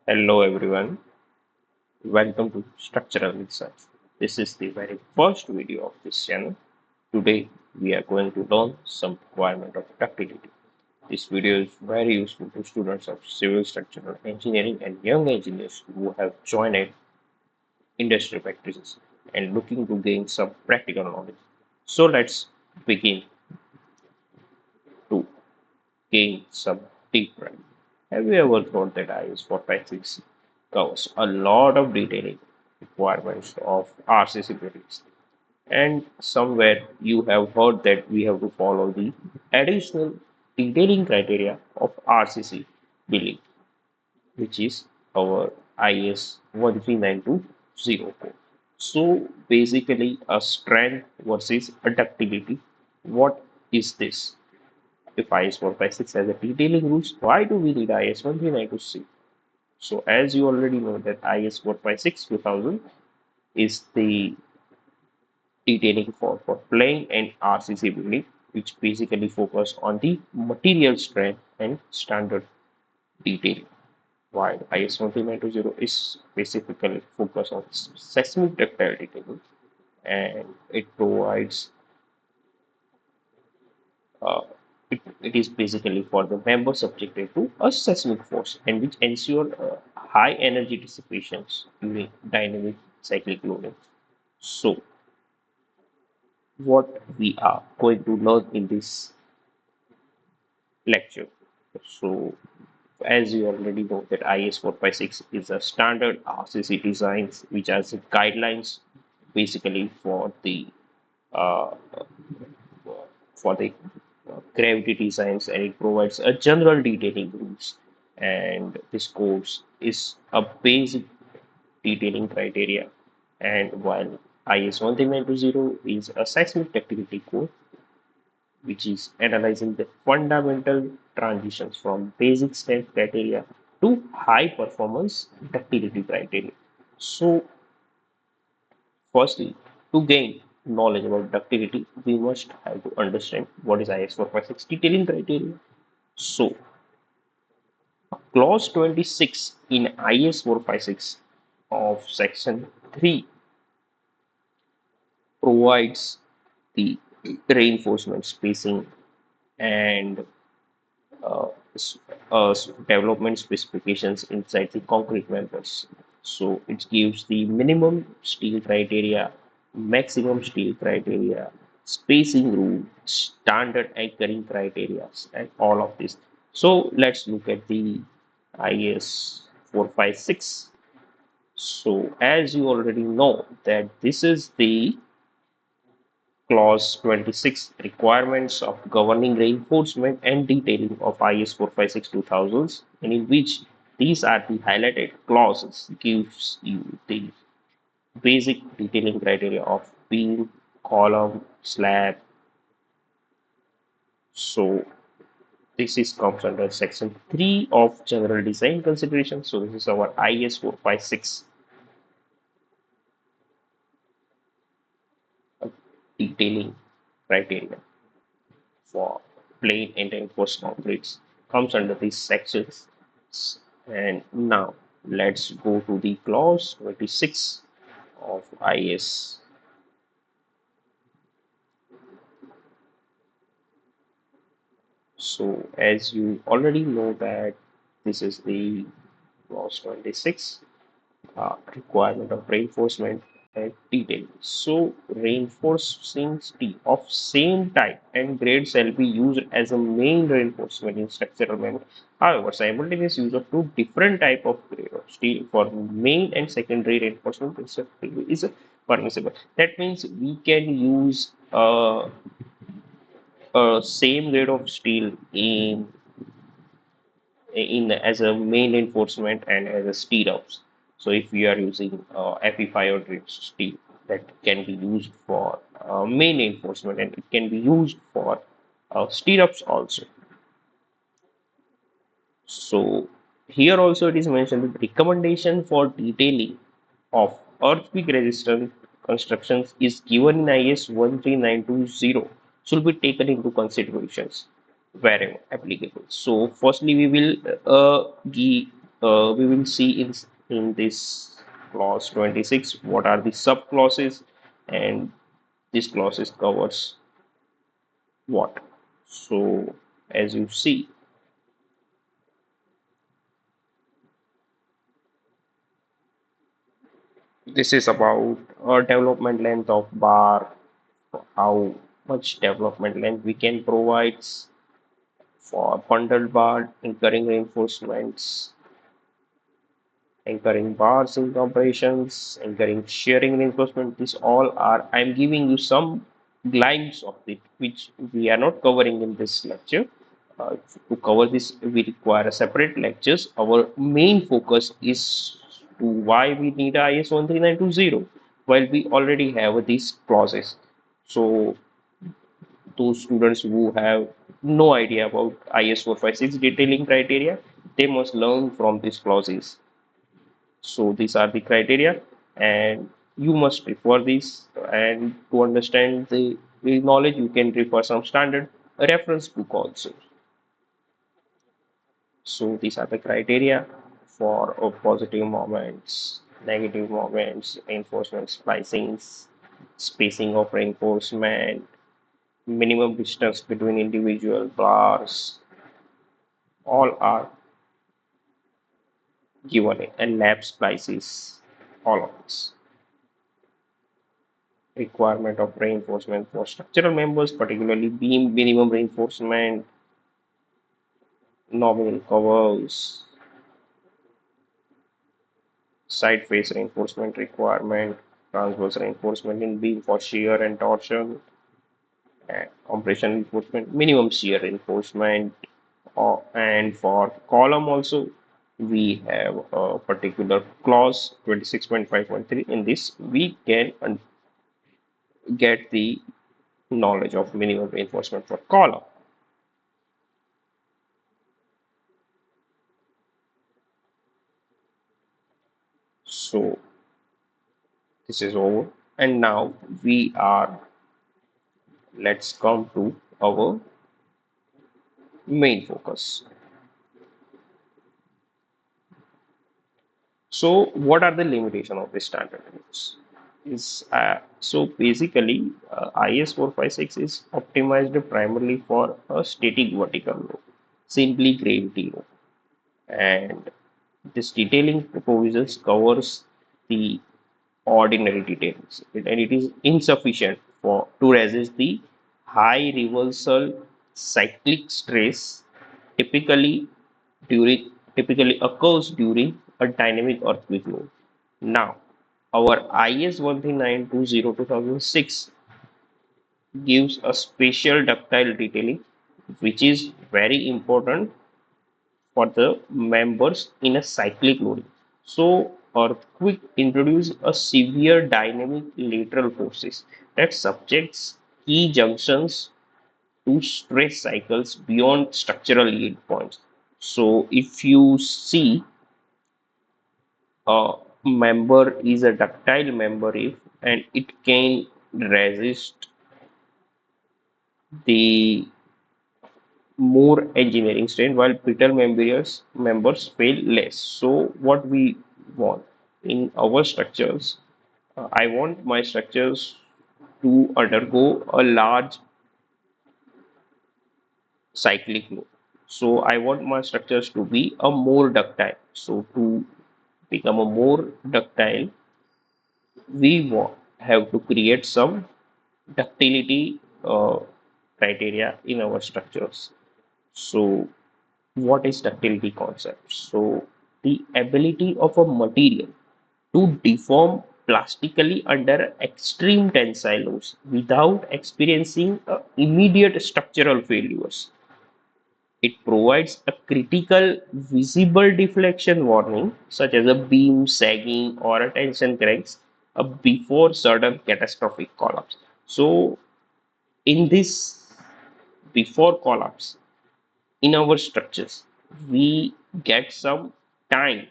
Hello everyone, welcome to Structural Research. This is the very first video of this channel. Today we are going to learn some requirement of ductility. This video is very useful to students of civil structural engineering and young engineers who have joined industry practices and looking to gain some practical knowledge. So let's begin to gain some deep dive. Have you ever thought that IS 456 covers a lot of detailing requirements of RCC buildings? And somewhere you have heard that we have to follow the additional detailing criteria of RCC building, which is our IS 13920. So basically, a strength versus a ductility. What is this? If IS 456 has a detailing rules, why do we need IS 13920? So as you already know that IS 456 2000 is the detailing for plain and RCC building, which basically focus on the material strength and standard detailing. While IS 13920 is specifically focused on seismic ductile detailing, and it provides uh, it is basically for the member subjected to a seismic force and which ensure high energy dissipations during dynamic cyclic loading. So, what we are going to learn in this lecture. So, as you already know that IS 456 is a standard RCC designs which has guidelines basically uh, for the gravity designs, and it provides a general detailing rules, and this course is a basic detailing criteria, and while IS 13920 is a seismic ductility course which is analyzing the fundamental transitions from basic strength criteria to high performance ductility criteria. So, firstly, to gain knowledge about ductility, we must have to understand what is IS 456 detailing criteria. So, clause 26 in IS 456 of section 3 provides the reinforcement spacing and uh, development specifications inside the concrete members. So it gives the minimum steel criteria, maximum steel criteria, spacing rule, standard anchoring criteria, and all of this. So let's look at the IS 456. So as you already know that this is the Clause 26 Requirements of Governing Reinforcement and Detailing of IS 456-2000, and in which these are the highlighted clauses gives you the basic detailing criteria of beam, column, slab. So this is comes under section 3 of General Design Considerations. So this is our IS 456 detailing criteria for plain and reinforced concretes comes under these sections. And now let's go to the clause 26 of IS. So as you already know that this is the clause 26 requirement of reinforcement and detail. So reinforcing steel of same type and grade shall be used as a main reinforcement in structural member. However, simultaneous use of two different type of grade of steel for main and secondary reinforcement is permissible. That means we can use a same grade of steel in as a main reinforcement and as a stirrups. So if we are using Fe500 steel, that can be used for main reinforcement and it can be used for stirrups also. So here also it is mentioned that recommendation for detailing of earthquake resistant constructions is given in IS 13920 should be taken into considerations wherever applicable. So firstly we will we will see in this clause 26 what are the sub clauses, and this clauses covers what. So as you see, this is about development length of bar, how much development length we can provide for bundled bar, incurring reinforcements, anchoring bars in compressions, anchoring shearing reinforcement. These all are, I'm giving you some glimpse of it, which we are not covering in this lecture. To cover this, we require a separate lectures. Our main focus is to why we need IS 13920, while we already have these clauses. So those students who have no idea about IS 456 detailing criteria, they must learn from these clauses. So these are the criteria, and you must refer these. And to understand the knowledge, you can refer some standard reference book also. So these are the criteria for positive moments, negative moments, reinforcement splicings, spacing of reinforcement, minimum distance between individual bars, all are given, and lap splices, all of this. Requirement of reinforcement for structural members, particularly beam minimum reinforcement, nominal covers, side face reinforcement requirement, transverse reinforcement in beam for shear and torsion, and compression reinforcement, minimum shear reinforcement, and for column also we have a particular clause 26.5.3. In this we can get the knowledge of minimum reinforcement for column. So this is over, and now we are, let's come to our main focus. So what are the limitation of this standard rules? Is so basically IS 456 is optimized primarily for a static vertical load, simply gravity load, and this detailing provisions covers the ordinary details, and it is insufficient for to resist the high reversal cyclic stress typically typically occurs during a dynamic earthquake load. Now, our IS 13920-2006 gives a special ductile detailing, which is very important for the members in a cyclic loading. So, earthquake introduce a severe dynamic lateral forces that subjects key junctions to stress cycles beyond structural yield points. So, if you see a member is a ductile member if, and it can resist the more engineering strain, while brittle members fail less. So what we want in our structures, I want my structures to undergo a large cyclic load. So I want my structures to be a more ductile. So to become a more ductile, we have to create some ductility criteria in our structures. So, what is ductility concept? So, the ability of a material to deform plastically under extreme tensile loads without experiencing immediate structural failures. It provides a critical visible deflection warning, such as a beam sagging or a tension cracks, before sudden catastrophic collapse. So, in this before collapse, in our structures, we get some time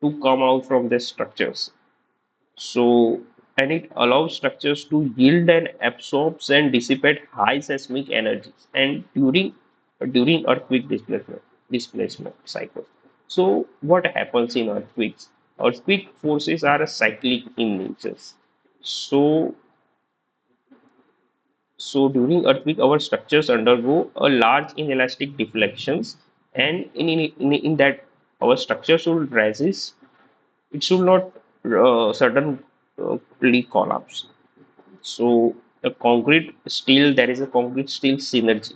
to come out from the structures. So, and it allows structures to yield and absorbs and dissipate high seismic energies and during earthquake displacement cycle. So what happens in earthquakes? Earthquake forces are cyclic in nature. So so during earthquake, our structures undergo a large inelastic deflections, and in that our structure should resist. It should not suddenly collapse. So the concrete steel, there is a concrete steel synergy.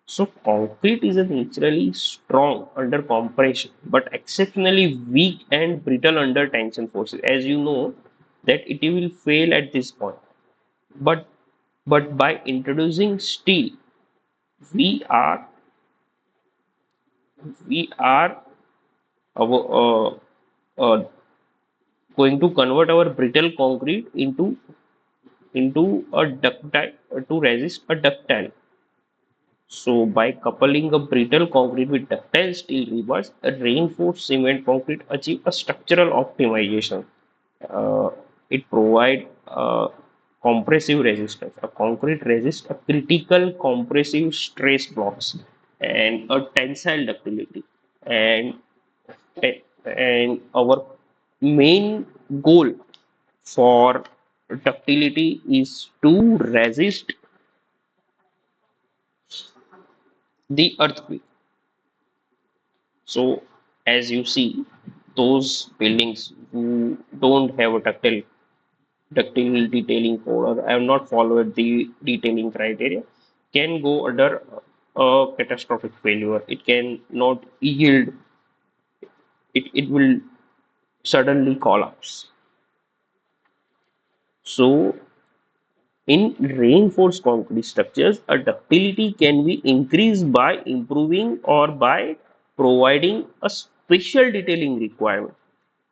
So concrete is a naturally strong under compression, but exceptionally weak and brittle under tension forces. As you know, that it will fail at this point. But by introducing steel, we are we are our, going to convert our brittle concrete into a ductile to resist a ductile. So by coupling a brittle concrete with ductile steel rebars, a reinforced cement concrete achieve a structural optimization. Uh, it provide compressive resistance. A concrete resists a critical compressive stress blocks and a tensile ductility. And our main goal for ductility is to resist the earthquake. So as you see, those buildings who don't have a ductile detailing code or have not followed the detailing criteria can go under a catastrophic failure. It can not yield. It will suddenly collapse. So in reinforced concrete structures, a ductility can be increased by improving or by providing a special detailing requirement.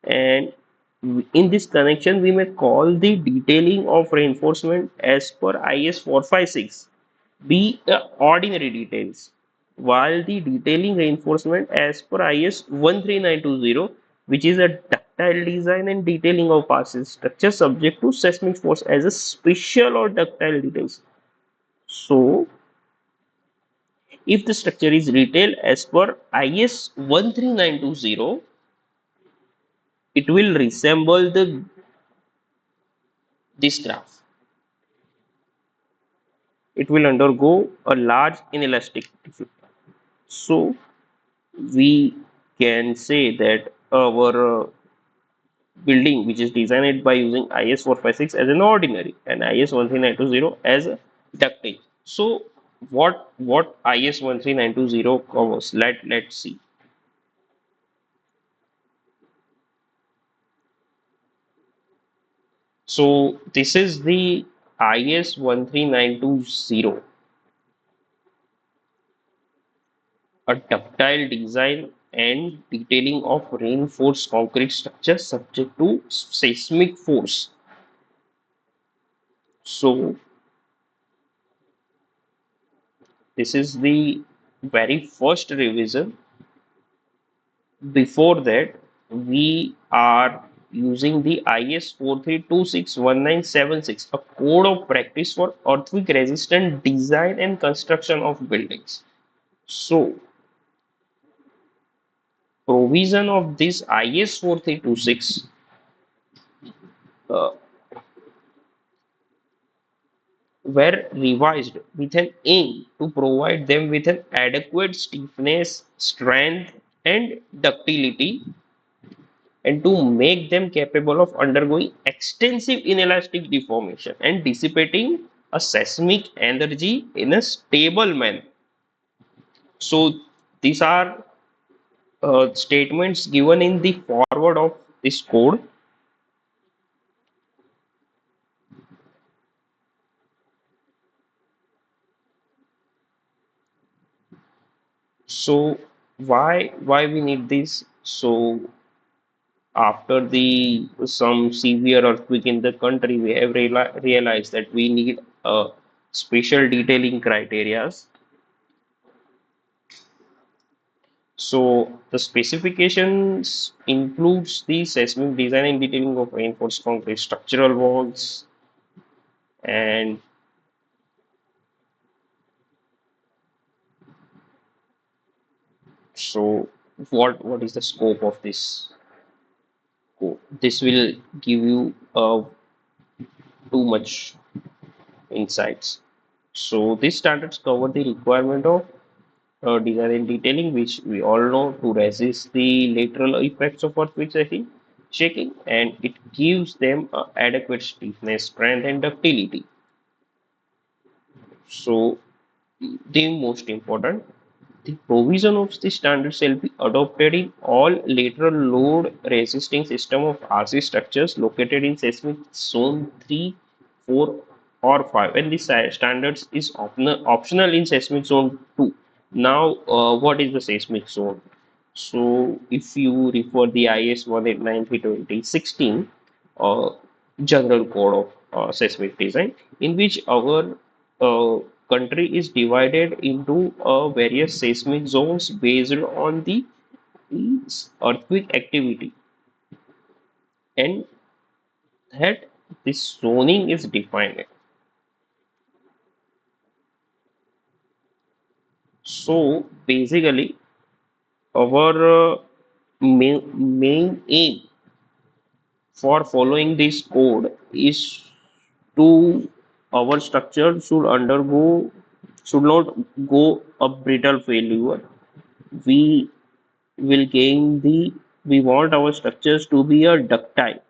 And in this connection, we may call the detailing of reinforcement as per IS 456 be ordinary details, while the detailing reinforcement as per IS 13920, which is a ductile design and detailing of passive structure subject to seismic force as a special or ductile details. So, if the structure is retailed as per IS 13920, it will resemble the this graph. It will undergo a large inelastic defect. So, we can say that our building which is designed by using IS 456 as an ordinary and IS 13920 as a ductile. So what IS 13920 covers? Let's see. So this is the IS 13920, a ductile design and detailing of reinforced concrete structures subject to seismic force. So this is the very first revision. Before that, we are using the IS 43261976, a code of practice for earthquake resistant design and construction of buildings. So, provision of this IS 4326 uh, were revised with an aim to provide them with an adequate stiffness, strength, and ductility, and to make them capable of undergoing extensive inelastic deformation and dissipating a seismic energy in a stable manner. So these are statements given in the forward of this code. So why we need this? So after the some severe earthquake in the country, we have realized that we need special detailing criteria. So the specifications includes the seismic design and detailing of reinforced concrete structural walls, and so what is the scope of this code? This will give you too much insights. So these standards cover the requirement of design and detailing, which we all know to resist the lateral effects of earthquake shaking, and it gives them adequate stiffness, strength, and ductility. So the most important, the provision of the standard shall be adopted in all lateral load resisting system of RC structures located in seismic zone 3, 4, or 5, and this standards is optional in seismic zone 2. Now, what is the seismic zone? So, if you refer the IS 189-2016 uh, General Code of Seismic Design, in which our uh, country is divided into various seismic zones based on the earthquake activity, and that this zoning is defined. So basically, our main aim for following this code is to our structure should not go a brittle failure. We will gain the we want our structures to be a ductile,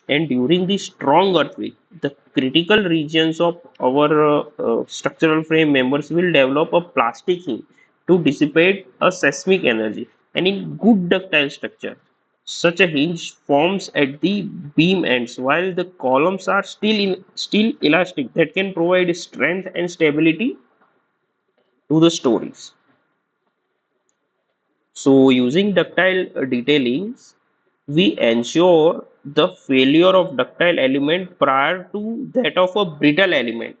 and during the strong earthquake the critical regions of our structural frame members will develop a plastic hinge to dissipate a seismic energy, and in good ductile structure such a hinge forms at the beam ends while the columns are still elastic that can provide strength and stability to the stories. So using ductile detailings, we ensure the failure of ductile element prior to that of a brittle element,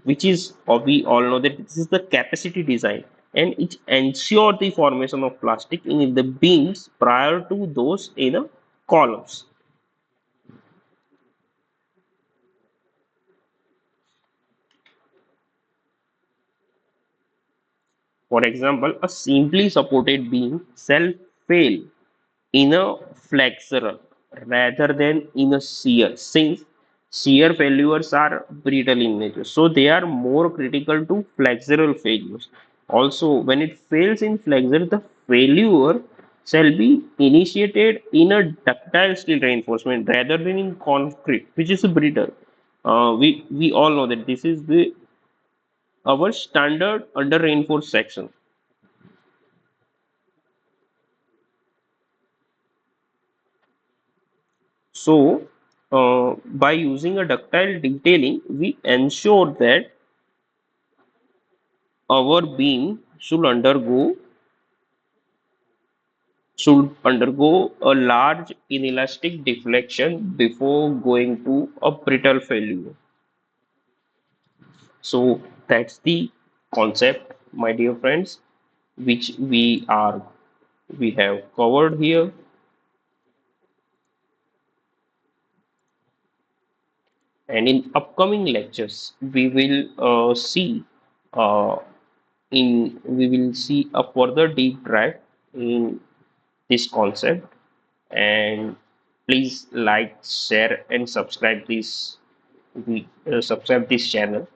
which is, or we all know that this is the capacity design, and it ensure the formation of plastic in the beams prior to those in the columns. For example, a simply supported beam shall fail in a flexural rather than in a shear, since shear failures are brittle in nature, so they are more critical to flexural failures. Also, when it fails in flexure, the failure shall be initiated in a ductile steel reinforcement rather than in concrete, which is brittle. We all know that this is the our standard under reinforced section. So, by using a ductile detailing, we ensure that our beam should undergo a large inelastic deflection before going to a brittle failure. So that's the concept, my dear friends, which we have covered here. And in upcoming lectures, uh, we will see a further deep dive in this concept, and please like, share, and subscribe this channel